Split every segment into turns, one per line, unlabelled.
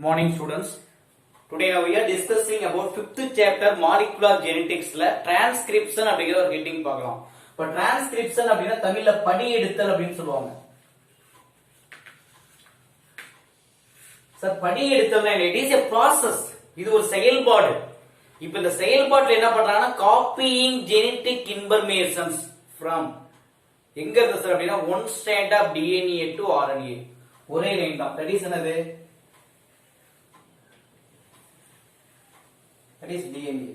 Morning students. Today we are discussing about 5th chapter molecular genetics la transcription அப்படிங்கற ஒரு heading பார்க்கலாம். இப்ப transcription அப்படினா தமிழ்ல படி எடுத்தல் அப்படினு சொல்லுவாங்க. சார் படி எடுத்தல்னா it is a process. இது ஒரு செயல்பாடு. இப்ப இந்த செயல்பாட்டுல என்ன பண்றாங்கன்னா copying genetic informations from எங்க இருந்து சார் அப்படினா one strand of DNA to RNA. ஒரே லைன் தான். தட் இஸ் என்னது? That is DNA.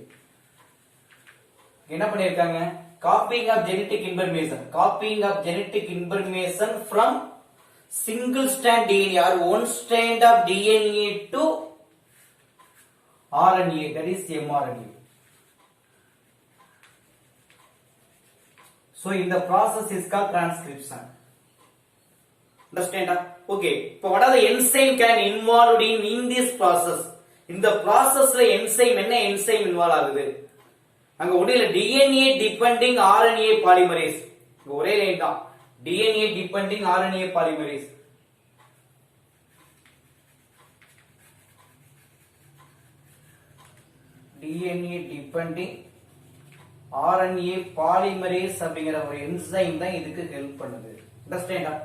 என்ன பண்ணிருக்காங்க? Copying of genetic information. Copying of genetic information from single strand DNA or one strand of DNA to RNA. That is mRNA. So in the process is called transcription. Understand? Okay. So what are the enzyme can involved in this process? இந்த ப்ராசஸ்ல enzyme என்ன enzyme involve ஆகுது அங்க ஒண்ணுல DNA depending RNA polymerase ஒரே line தான் DNA depending RNA polymerase DNA depending RNA polymerase அப்படிங்கற ஒரு என்சைம் தான் இதுக்கு ஹெல்ப் பண்ணுது அண்டர்ஸ்டாண்டா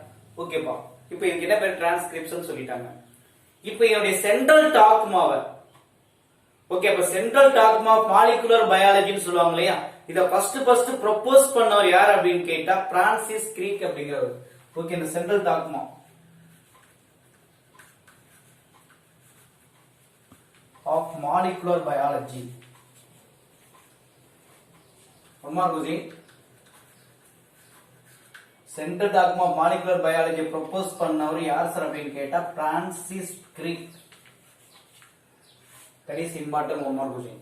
ஓகேப்பா இப்போ இதுக்கு என்ன பேர் டிரான்ஸ்கிரிப்ஷன் சொல்லிட்டாங்க இப்போ என்னுடைய சென்ட்ரல் டாக்மாவை ஓகே அப்ப சென்ட்ரல் டாக்மா ஆஃப் மாலிகுலர் பயாலஜின்னு சொல்லுவாங்க இல்லையா இத ஃபர்ஸ்ட் ப்ரொபோஸ் பண்ணவர் யார் அப்படின்னு கேட்டா பிரான்சிஸ் கிரீக் அப்படிங்கிறவர் ஓகே இந்த central dogma of molecular biology குஜி central dogma of molecular biology propose பண்ணவர் யார் சார் அப்படின்னு கேட்டா Francis Crick that is important one more question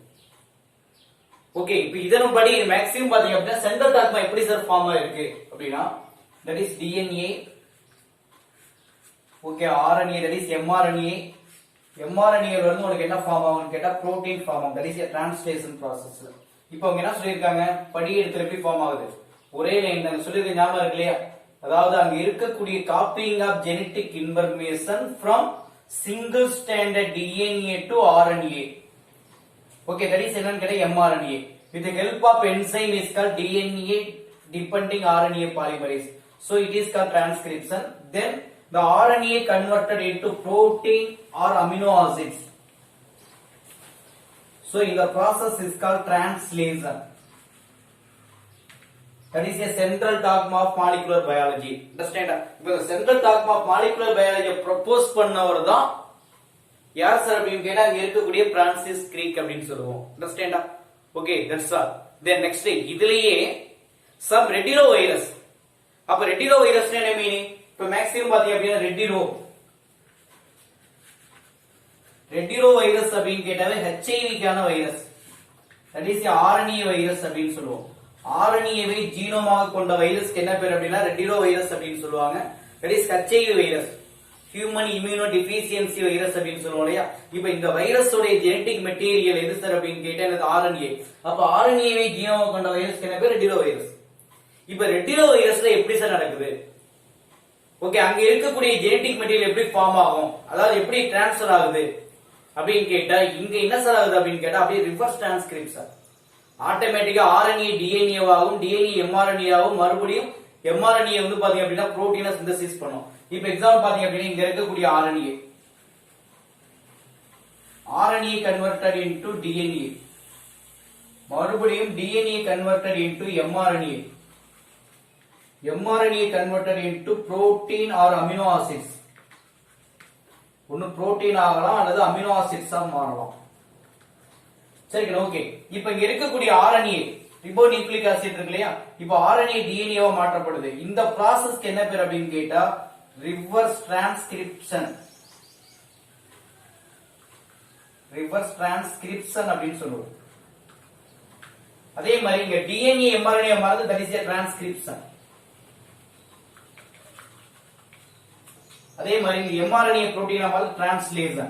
okay இப்போ இதன்படி மேக்ஸிமம் பாத்தீங்க அப்படினா சென்ட்ரல் டாக்மா எப்படி சார் ஃபார்ம் ஆயிருக்கு அப்படினா that is DNA okay RNA that is mRNA mRNA ல இருந்து உங்களுக்கு என்ன ஃபார்ம் ஆகும்னு கேட்டா புரோட்டீன் ஃபார்ம் ஆகும் that is a translation process இப்போ அவங்க என்ன சொல்லிருக்காங்க படி எடுத்து எப்படி ஃபார்ம் ஆகுது ஒரே லைன் தான் சொல்லிருக்க ஞாபகம் இருக்கு இல்லையா அதாவது அங்க இருக்கக்கூடிய copying of genetic information from single stranded DNA to RNA okay that is என்னன்னு கேட்டா mRNA with the help of enzyme is called DNA depending RNA polymerase so it is called transcription then the RNA converted into protein or amino acids so in the process is called translation that is a central dogma of molecular biology understand இப்ப central dogma of molecular biology propose பண்ணவர் தான் யார் sir அப்படினு கேட்டா அங்க இருக்கக்கூடிய Francis Greek அப்படினு சொல்லுவோம் understand okay that's all then next இதுலயே some retrovirus அப்ப retrovirus என்ன மீனிங் இப்ப மேக்ஸிமம் பாத்தீங்க அப்படினா retrovirus அப்படினு கேட்டாவே HIV கான virus that is RNA virus அப்படினு சொல்லுவோம் RNA வை ஜீனோமாக கொண்ட வைரஸ்க்கு என்ன பேர் அப்படினா ரெட்டிரோவைரஸ் அப்படினு சொல்லுவாங்க that is HIV virus human immunodeficiency virus அப்படினு சொல்லுவாங்க இல்லையா இப்போ இந்த வைரஸோட ஜெனடிக் மெட்டீரியல் எது சார் அப்படினு கேட்டா அது RNA அப்ப RNA வை ஜீனோமாக கொண்ட வைரஸ்க்கு என்ன பேர் ரெட்டிரோவைரஸ் இப்போ ரெட்டிரோவைரஸ்ல எப்படி சார் நடக்குது ஓகே அங்க இருக்கக்கூடிய ஜெனடிக் மெட்டீரியல் எப்படி ஃபார்ம் ஆகும் அதாவது எப்படி ட்ரான்ஸ்ஃபர் ஆகுது அப்படினு கேட்டா இங்க என்ன சார் ஆகுது அப்படினு கேட்டா அப்படியே ரிவர்ஸ் டிரான்ஸ்கிரிப்ஷன் ஆட்டோமேட்டிக்கா RNA DNA ஆகும் DNA mRNA ஆகும் மறுபடியும் mRNA வந்து பாத்தீங்க அப்படினா புரோட்டீனை சிந்தசிஸ் பண்ணும் இப்போ எக்ஸாம்பிள் பாத்தீங்க அப்படினா இங்க இருக்கக்கூடிய RNA converted into DNA மறுபடியும் DNA converted into mRNA mRNA converted into protein or amino acids ஒன்னு புரோட்டீன் ஆகலாம் அல்லது அமினோ ஆசிட்ஸா மாறலாம் சரிங்க ஓகே இப்போ இங்க இருக்கக்கூடிய RNA ரிபோநியூக்ளிக் ஆசிட் இருக்கு இல்லையா இப்போ RNA DNA வா மாற்றப்படுது இந்த processக்கு என்ன பேர் அப்படினு கேட்டா ரிவர்ஸ் டிரான்ஸ்கிரிப்ஷன் அப்படினு சொல்லுவோம் அதே மாதிரி இங்க DNA mRNA மாறுது that is a transcription அதே மாதிரி இங்க mRNA புரோட்டீனா மாறுது translation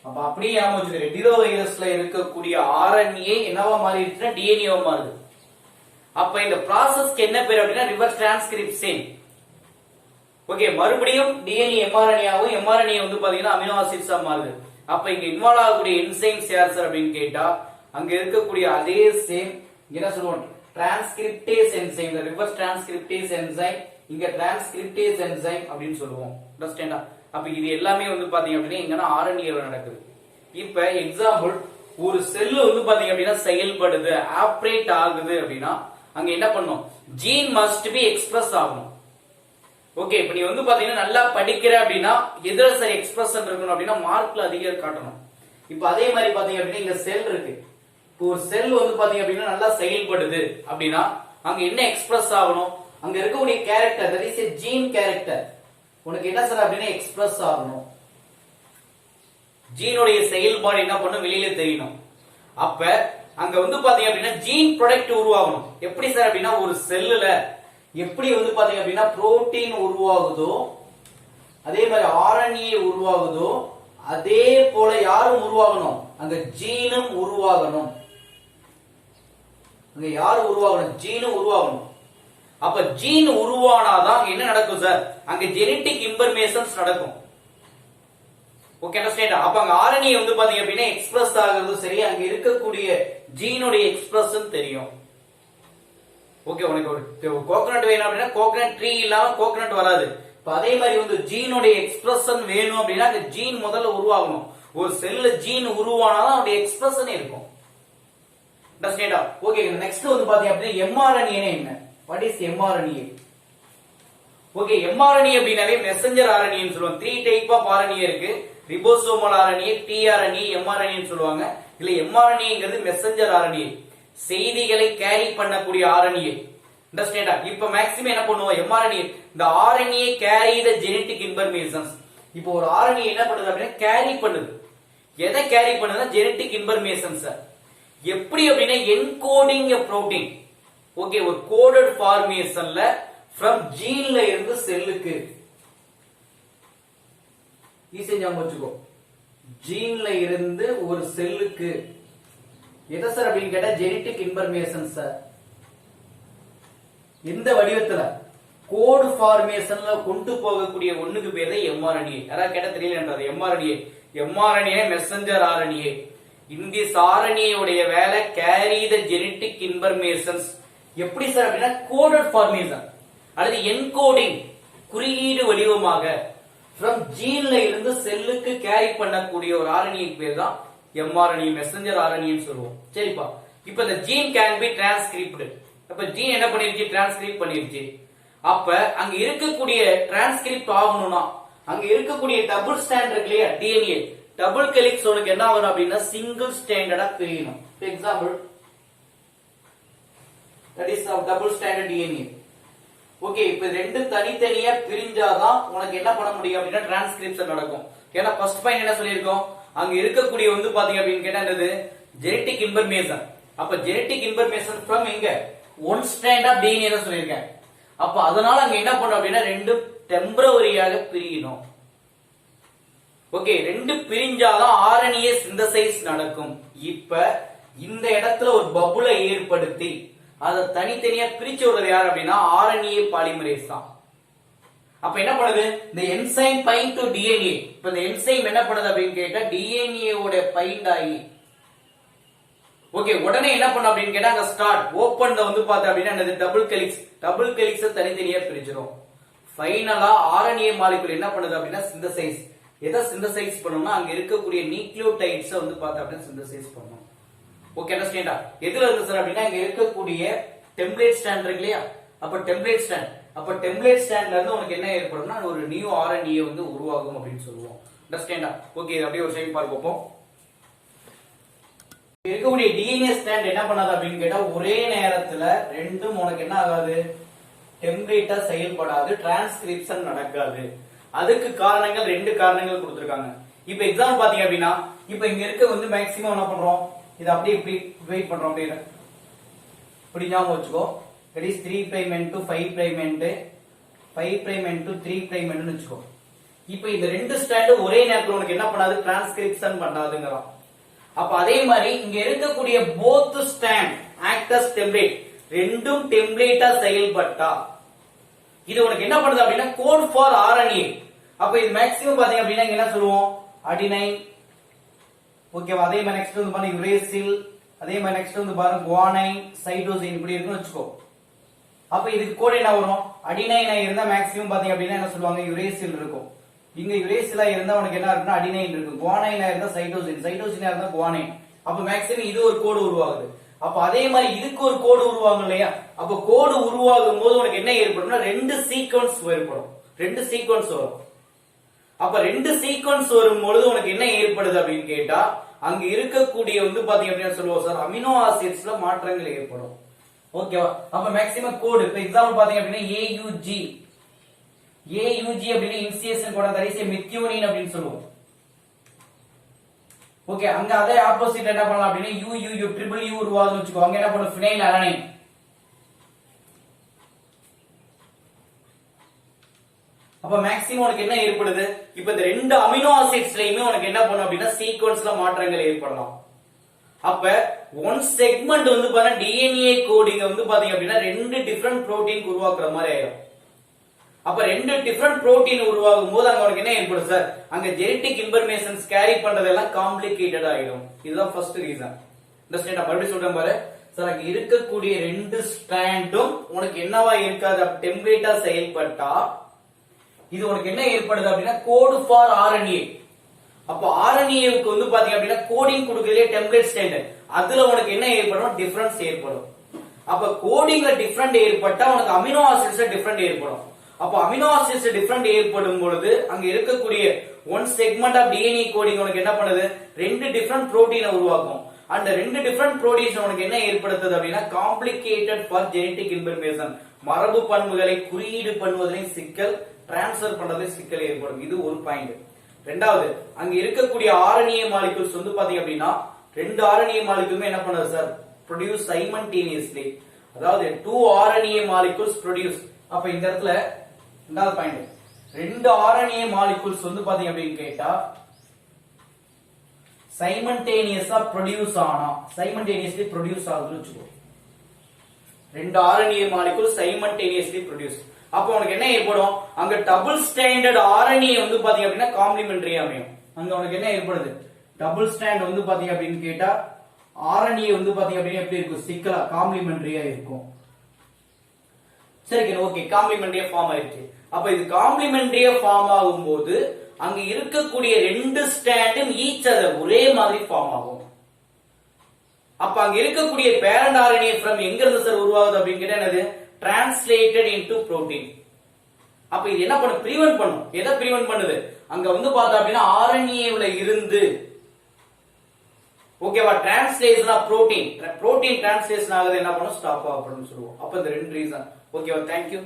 அப்ப அப்படியே ஞாபகம் ரெட்டிரோவைரஸ்ல இருக்கக்கூடிய RNA என்னவா மாறிடுச்சுனா DNA வா மாறுது அப்ப இந்த processக்கு என்ன பேர் அப்படினா ரிவர்ஸ் டிரான்ஸ்கிரிப்ஷன் ஓகே, மறுபடியும் டிஎன்ஏ mRNA ஆகும். mRNA வந்து பாத்தீங்கன்னா அமினோ ஆசிட்ஸா மாறுது. அப்ப இங்க இன்வால்வ் ஆகக்கூடிய என்சைம்ஸ் யார் சார் அப்படின்னு கேட்டா அங்க இருக்கக்கூடிய அதே சேம் என்ன சொல்லுவோம், transcriptase enzyme, reverse transcriptase enzyme, இங்க டிரான்ஸ்கிரிப்டேஸ் என்சைம் அப்படின்னு சொல்லுவோம். அண்டர்ஸ்டாண்டா? அப்ப இது எல்லாமே வந்து பாத்தீங்க அப்படின்னா எங்கன்னா ஆர்என்ஏல நடக்குது. இப்ப எக்ஸாம்பிள், ஒரு செல் வந்து பாத்தீங்க அப்படின்னா செயல்படுது, ஆப்ரேட் ஆகுது அப்படின்னா அங்க என்ன பண்ணும், ஜீன் மஸ்ட் பி எக்ஸ்பிரஸ் ஆகணும். ஓகே, இப்ப நீ வந்து பாத்தீங்கன்னா நல்லா படிக்கிற அப்படின்னா எதுல சார் எக்ஸ்பிரஷன் இருக்கணும் அப்படின்னா மார்க்ல அதிகம் காட்டணும். இப்ப அதே மாதிரி பாத்தீங்க அப்படின்னா இங்க செல் இருக்கு. ஒரு செல் வந்து பாத்தீங்க அப்படின்னா நல்லா செயல்படுது அப்படின்னா அங்க என்ன எக்ஸ்பிரஸ் ஆகணும், அங்க இருக்கக்கூடிய character, that is a gene character, உனக்கு என்ன சார் அப்படின்னா எக்ஸ்பிரஸ் ஆகணும். ஜீனுடைய செயல்பாடு என்ன பண்ணும், வெளியில தெரியணும். அப்ப அங்க வந்து பாத்தீங்க அப்படின்னா ஜீன் ப்ராடக்ட் உருவாகணும். எப்படி சார் அப்படின்னா ஒரு செல்லுல எப்படி வந்து பாத்தீங்க அப்படின்னா புரோட்டீன் உருவாகுதோ அதே மாதிரி ஆர்என்ஏ உருவாகுதோ அதே போல யாரும் உருவாகணும், அங்க ஜீனும் உருவாகணும். அங்க யாரு உருவாகணும், ஜீனும் உருவாகணும். அப்ப ஜீன் உருவானாதான் என்ன நடக்கும் சார், அங்க ஜெனடிக் இன்ஃபர்மேஷன்ஸ் நடக்கும். Okay, understand? அப்ப அங்க ஆர்என்ஏ வந்து பாத்தீங்க அப்படின்னா எக்ஸ்பிரஸ் ஆகுறது சரி, அங்க இருக்கக்கூடிய ஜீனுடைய எக்ஸ்பிரஷன் தெரியும். ஓகே, உனக்கு ஒரு கோகனட் வேணும் அப்படின்னா கோகனட் ட்ரீ இல்லாம கோகனட் வராது. இப்ப அதே மாதிரி வந்து ஜீனுடைய எக்ஸ்பிரஷன் வேணும் அப்படின்னா அந்த ஜீன் முதல்ல உருவாகணும். ஒரு செல்ல ஜீன் உருவானாதான் அதோட எக்ஸ்பிரஷன் இருக்கும். அண்டர்ஸ்டாண்டா? ஓகே, நெக்ஸ்ட் வந்து பாத்தீங்க அப்படின்னா mRNA என்ன, what is mRNA? Okay, mRNA அப்படினாவே மெசஞ்சர் RNA ன்னு சொல்லுவாங்க. 3 டைப் ஆஃப் RNA இருக்கு. ரிபோசோமல் RNA, tRNA, mRNA ன்னு சொல்லுவாங்க. இல்ல mRNAங்கிறது மெசஞ்சர் RNA, செய்திகளை கேரி பண்ணக்கூடிய RNA. அண்டர்ஸ்டாண்டா? இப்ப மேக்ஸிமம் என்ன பண்ணுவோம், mRNA இந்த RNA கேரி தி ஜெனடிக் இன்ஃபர்மேஷன்ஸ். இப்போ ஒரு RNA என்ன பண்ணுது அப்படின்னா கேரி பண்ணுது. எதை கேரி பண்ணுதுன்னா ஜெனடிக் இன்ஃபர்மேஷன்ஸ். எப்படி அப்படின்னா என்கோடிங் எ புரோட்டீன். ஓகே, ஒரு கோடட் ஃபார்மேஷன்ல ஃப்ரம் ஜீன்ல இருந்து செல்லுக்கு ஈஸியா வச்சுக்கோ, ஜீன்ல இருந்து ஒரு செல்லுக்கு எதை சார் அப்படின்னு கேட்டா ஜெனடிக் இன்ஃபர்மேஷன் சார். இந்த வடிவத்துல கோட் ஃபார்மேஷன்ல கொண்டு போகக்கூடிய ஒண்ணுக்கு பேர் தான் mRNA. யாராவது கேட்டா தெரியலன்றது mRNA. mRNA messenger RNA. இந்த RNA உடைய வேலை கேரி தி ஜெனடிக் இன்ஃபர்மேஷன்ஸ். எப்படி சார் அப்படின்னா கோடட் ஃபார்மேஷன் அல்லது என்கோடிங், குறியீடு வடிவமாக ஃப்ரம் ஜீன்ல இருந்து செல்லுக்கு கேரி பண்ணக்கூடிய ஒரு RNA பேர் தான் mRNA, மெசஞ்சர் RNA ன்னு சொல்லுவோம். சரிப்பா, இப்ப இந்த ஜீன் கேன் பி டிரான்ஸ்கிரிப்ட். அப்ப ஜீன் என்ன பண்ணிருச்சு, டிரான்ஸ்கிரிப்ட் பண்ணிருச்சு. அப்ப அங்க இருக்கக்கூடிய டிரான்ஸ்கிரிப்ட் ஆகணும்னா அங்க இருக்கக்கூடிய டபுள் ஸ்டாண்ட் இருக்கு இல்லையா, டிஎன்ஏ டபுள் ஹெலிக்ஸ் உனக்கு என்ன ஆகணும் அப்படின்னா சிங்கிள் ஸ்டாண்டர்டா பிரியணும். For example, that is double standard DNA. Okay, இப்ப ரெண்டு தனித்தனியா பிரிஞ்சாதான் உனக்கு என்ன பண்ண முடியும் அப்படின்னா டிரான்ஸ்கிரிப்ஷன் நடக்கும். ஏன்னா ஃபர்ஸ்ட் பாயிண்ட் என்ன சொல்லியிருக்கோம், அங்க இருக்கக்கூடிய வந்து பாத்தீங்க அப்படின்னு கேட்டா என்னது ஜெனடிக் இன்ஃபர்மேஷன். அப்ப ஜெனடிக் இன்ஃபர்மேஷன் ஃப்ரம் எங்க, ஒன் ஸ்ட்ராண்ட் ஆஃப் டிஎன்ஏ தான் சொல்லியிருக்கேன். அப்ப அதனால அங்க என்ன பண்ணும் அப்படின்னா ரெண்டு டெம்பரவரியாக பிரியணும். ஓகே, ரெண்டு பிரிஞ்சாதான் ஆர்என்ஏ சிந்தசைஸ் நடக்கும். இப்ப இந்த இடத்துல ஒரு பபுளை ஏற்படுத்தி அதை தனித்தனியா பிரிச்சு விடுறது யார் அப்படின்னா ஆர்என்ஏ பாலிமரேஸ் தான். அப்ப என்ன பண்ணுது, இந்த என்சைம் பைண்ட் டு டிஎன்ஏ. இப்ப இந்த என்சைம் என்ன பண்ணுது அப்படின்னு கேட்டா டிஎன்ஏ ஓட பைண்ட் ஆகி ஓகே உடனே என்ன பண்ண அப்படின்னு கேட்டா அங்க ஸ்டார்ட் ஓபன்ல வந்து பார்த்தா அப்படின்னா என்னது டபுள் ஹெலிக்ஸ். டபுள் ஹெலிக்ஸ் தனித்தனியா பிரிச்சிரும். ஃபைனலா ஆர்என்ஏ மாலிகுல் என்ன பண்ணுது அப்படின்னா சிந்தசைஸ். எதை சிந்தசைஸ் பண்ணணும்னா அங்க இருக்கக்கூடிய நியூக்ளியோடைட்ஸ் வந்து பார்த்தா அப்படின்னா சிந்தசைஸ் பண்ணணும். ஓகே, அண்டர்ஸ்டாண்டா? எதுல இருந்து சார் அப்படின்னா இங்க இருக்கக்கூடிய டெம்ப்ளேட் ஸ்டாண்ட் இருக்கு இல்லையா, அப்ப டெம்ப்ளேட் ஸ்டாண்ட், அப்ப டெம்ப்ளேட் ஸ்டாண்ட்ல இருந்து உனக்கு என்ன ஏற்படும்னா ஒரு நியூ ஆர்என்ஏ வந்து உருவாகும் அப்படின்னு சொல்லுவோம். அண்டர்ஸ்டாண்டா? ஓகே, அப்படியே ஒரு டைம் பார்ப்போம். இருக்கக்கூடிய டிஎன்ஏ ஸ்டாண்ட் என்ன பண்ணாது அப்படின்னு கேட்டா ஒரே நேரத்துல ரெண்டும் உனக்கு என்ன ஆகாது, டெம்ப்ளேட்டா செயல்படாது, டிரான்ஸ்கிரிப்ஷன் நடக்காது. அதுக்கு காரணங்கள் ரெண்டு காரணங்கள் கொடுத்திருக்காங்க. இப்ப எக்ஸாம்பிள் பாத்தீங்க அப்படின்னா இப்ப இங்க இருக்க வந்து மேக்ஸிமம் என்ன பண்றோம், இது அப்படியே இப்படி வெயிட் பண்றோம். அப்படியே இப்படி ஞாபகம் வச்சுக்கோ. that is 3 prime into 5 prime into 5 prime into 3 prime ன்னு வச்சுக்கோ. இப்போ இந்த ரெண்டு ஸ்டாண்ட் ஒரே நேரத்துல உனக்கு என்ன பண்ணாது, டிரான்ஸ்கிரிப்ஷன் பண்ணாதுங்கறான். அப்ப அதே மாதிரி இங்க இருக்கக்கூடிய both stand act as template, ரெண்டும் டெம்ப்ளேட்டா செயல்பட்டா இது உனக்கு என்ன பண்ணுது அப்படின்னா கோட் ஃபார் ஆர்என்ஏ. அப்ப இது மேக்ஸிமம் பாத்தீங்க அப்படின்னா என்ன சொல்லுவோம், அடினைன். ஓகேவா? அதே மாதிரி நெக்ஸ்ட் வந்து பாருங்க யுரேசில், அதே மாதிரி நெக்ஸ்ட் வந்து பாருங்க குவானைன், சைட்டோசின் இப்படி இருக்குன்னு வச்சுக்கோ. அப்ப இதுக்கு கோட் என்ன வரும், அடினைனா இருந்தா மேக்ஸிமம் பாத்தீங்க அப்படின்னா என்ன சொல்லுவாங்க யுரேசில் இருக்கும். இங்க யுரேசிலா இருந்தா உனக்கு என்ன இருக்குன்னா அடினைன் இருக்கும். குவானைனா இருந்தா சைட்டோசின், சைட்டோசினா இருந்தா குவானைன். அப்ப மேக்ஸிமம் இது ஒரு கோடு உருவாகுது. அப்ப அதே மாதிரி இதுக்கு ஒரு கோடு உருவாகும் இல்லையா? அப்ப கோடு உருவாகும் போது உனக்கு என்ன ஏற்படும்னா ரெண்டு சீக்வன்ஸ் ஏற்படும், ரெண்டு சீக்வன்ஸ் வரும். அப்ப ரெண்டு சீக்வன்ஸ் வரும்பொழுது உனக்கு என்ன ஏற்படுது அப்படின்னு கேட்டா அங்க இருக்கக்கூடிய வந்து பாத்தீங்க அப்படின்னா சொல்லுவோம் சார் அமினோ ஆசிட்ஸ்ல மாற்றங்கள் ஏற்படும். ஓகேவா? அப்ப மேக்ஸிமம் கோடு இப்ப எக்ஸாம்பிள் பாத்தீங்க அப்படின்னா AUG, AUG அப்படின்னா initiation code, that is methionine அப்படின்னு சொல்லுவோம். ஓகே, அங்க அதே ஆப்போசிட் என்ன பண்ணலாம் அப்படின்னா UUU ட்ரிபிள் U உருவாகுதுன்னு வச்சுக்கோ. அங்க என்ன பண்ணும் ஃபினைல் அலனைன். அப்ப மேக்ஸிமம் உனக்கு என்ன ஏற்படுது, இப்ப இந்த ரெண்டு அமினோ ஆசிட்ஸ்லயுமே உனக்கு என்ன பண்ணும் அப்படின்னா சீக்வன்ஸ்ல மாற்றங்கள் ஏற்படலாம். அப்ப ஒன் செக்மெண்ட் வந்து பாத்தீங்கன்னா DNA கோடிங் வந்து பாத்தீங்க அப்படின்னா ரெண்டு டிஃபரண்ட் புரோட்டீன் உருவாக்குற மாதிரி ஆயிடும். அப்ப ரெண்டு டிஃபரண்ட் புரோட்டீன் உருவாகும் போது அங்க உனக்கு என்ன ஏற்படும் சார், அங்க ஜெனடிக் இன்ஃபர்மேஷன்ஸ் கேரி பண்றதெல்லாம் காம்ப்ளிகேட்டட் ஆயிடும். இதுதான் ஃபர்ஸ்ட் ரீசன். இந்த ஸ்டேட் மறுபடியும் சொல்றேன் பாரு சார், அங்க இருக்கக்கூடிய ரெண்டு ஸ்ட்ராண்டும் உனக்கு என்னவா இருக்காது, டெம்ப்ளேட்டா செயல்பட்டா இது உனக்கு என்ன ஏற்படுது அப்படின்னா கோடு ஃபார் ஆர்என்ஏ. அப்ப ஆர்என்ஏவுக்கு வந்து பாத்தீங்க அப்படின்னா கோடிங் கொடுக்கறதே டெம்ப்ளேட் ஸ்டாண்டர்ட், அதுல உனக்கு என்ன ஏற்படும் டிஃபரன்ஸ் ஏற்படும். அப்ப கோடிங்ல டிஃபரண்ட் ஏற்பட்டா உனக்கு அமினோ ஆசிட்ஸ்ல டிஃபரண்ட் ஏற்படும். அப்ப அமினோ ஆசிட்ஸ் டிஃபரண்ட் ஏற்படும் பொழுது அங்க இருக்கக்கூடிய one segment of DNA coding உனக்கு என்ன பண்ணுது, ரெண்டு டிஃபரண்ட் புரோட்டீனை உருவாக்கும். அந்த ரெண்டு டிஃபரண்ட் புரோட்டீன்ஸ் உனக்கு என்ன ஏற்படுத்துது அப்படின்னா காம்ப்ளிகேட்டட் ஃபார் ஜெனடிக் இன்ஃபர்மேஷன், மரபு பண்புகளை குறியீடு பண்ணுவதிலும் சிக்கல், டிரான்ஸ்ஃபர் பண்றதுல சிக்கல் ஏற்படும். இது ஒரு பாயிண்ட். ரெண்டாவது, அங்க இருக்கக்கூடிய RNA மாலிகூல்ஸ் வந்து பாத்தீங்க அப்படின்னா ரெண்டு RNA மாலிகூலுமே என்ன பண்ணுது சார், ப்ரொடியூஸ் சைமல்டேனியஸ்லி. அதாவது 2 RNA மாலிகூல்ஸ் ப்ரொடியூஸ். அப்ப இந்த இடத்துல ரெண்டாவது பாயிண்ட், ரெண்டு RNA மாலிகூல்ஸ் வந்து பாத்தீங்க அப்படின்னு கேட்டா சைமல்டேனியஸா ப்ரொடியூஸ் ஆனா, சைமல்டேனியஸ்லி ப்ரொடியூஸ் ஆகுதுன்னு வச்சுக்கோ. ரெண்டு RNA மாலிகூல் சைமல்டேனியஸ்லி ப்ரொடியூஸ். அப்ப உனக்கு என்ன ஏற்படும், அங்க டபுள் ஸ்டாண்டர்ட் RNA வந்து பாத்தீங்க அப்படின்னா காம்ப்ளிமெண்டரி அமையும். அங்க உனக்கு என்ன ஏற்படுது, டபுள் ஸ்டாண்ட் வந்து பாத்தீங்க அப்படின்னு கேட்டா RNA வந்து பாத்தீங்க அப்படின்னா எப்படி இருக்கும், சிக்கலா காம்ப்ளிமெண்டரியா இருக்கும். சரி, ஓகே, காம்ப்ளிமெண்டரியா ஃபார்ம் ஆயிடுச்சு. அப்ப இது காம்ப்ளிமெண்டரியா ஃபார்ம் ஆகும்போது அங்க இருக்கக்கூடிய ரெண்டு ஸ்டாண்டும் ஈச் அதர் ஒரே மாதிரி ஃபார்ம் ஆகும். அப்ப அங்க இருக்கக்கூடிய பேரண்ட் RNA ஃப்ரம் எங்க இருந்து சார் உருவாகுது அப்படின்னு கேட்டா என்னது, டிரான்ஸ்லேட்டட் இன்டு புரோட்டீன். அப்ப இது என்ன பண்ணும், பிரிவென்ட் பண்ணும். எதை பிரிவென்ட் பண்ணுது, அங்க வந்து பார்த்தா அப்படின்னா RNA-ல இருந்து ஓகேவா டிரான்ஸ்லேஷன் ஆஃப் புரோட்டீன் டிரான்ஸ்லேஷன் ஆகுது என்ன பண்ணும், ஸ்டாப் ஆகணும்னு சொல்லுவோம். அப்ப இந்த ரெண்டு ரீசன். ஓகேவா, தேங்க்யூ.